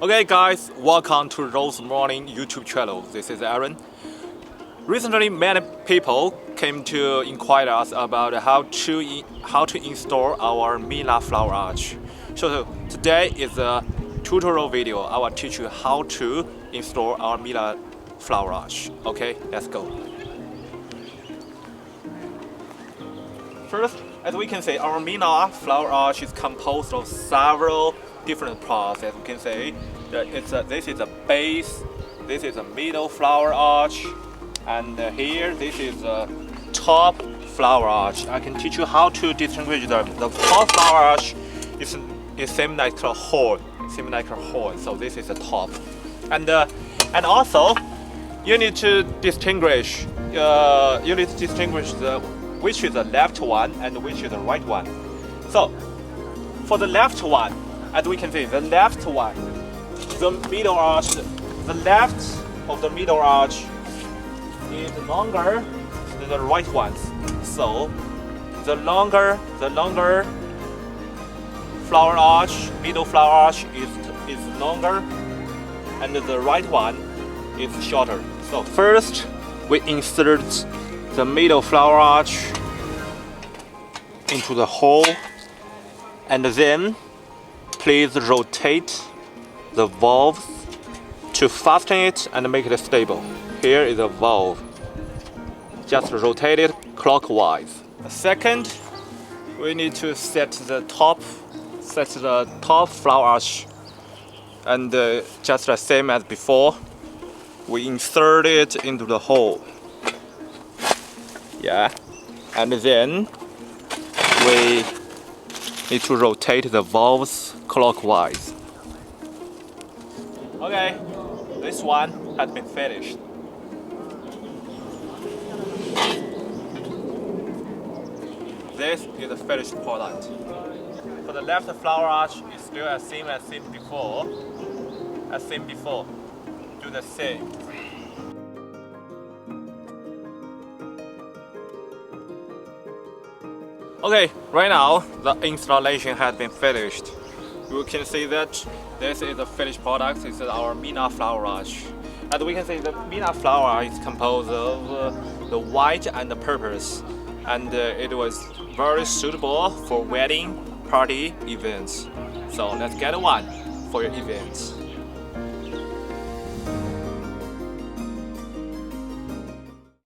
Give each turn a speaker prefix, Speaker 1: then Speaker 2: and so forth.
Speaker 1: Okay guys, welcome to Rose Morning YouTube channel. This is Aaron. Recently many people came to inquire us about how to install our Mina flower arch. So today is a tutorial video. I will teach you how to install our Mina flower arch. Okay, let's go. First, as we can see, our Mina flower arch is composed of several different parts. As we can see, this is a base, this is a middle flower arch, and here this is a top flower arch. I can teach you how to distinguish them. The top flower arch is same like a horn, So this is the top, and also you need to distinguish. Which is the left one and which is the right one. So for the left one, as we can see, the left one, the middle arch, the left of the middle arch is longer than the right ones. So the longer flower arch, middle flower arch is longer, and the right one is shorter. So first we insert the middle flower arch into the hole, and then please rotate the valve to fasten it and make it stable. Here is a valve. Just rotate it clockwise. Second, we need to set the top flower arch, and just the same as before, we insert it into the hole. Yeah, and then we need to rotate the valves clockwise. Okay, this one has been finished. This is the finished product. For the left flower arch, it's still as same before. Do the same. Okay, right now the installation has been finished. You can see that this is the finished product. This is our Mina flower arch. As we can see, the Mina flower arch is composed of the white and the purples, and it was very suitable for wedding, party, events. So let's get one for your events.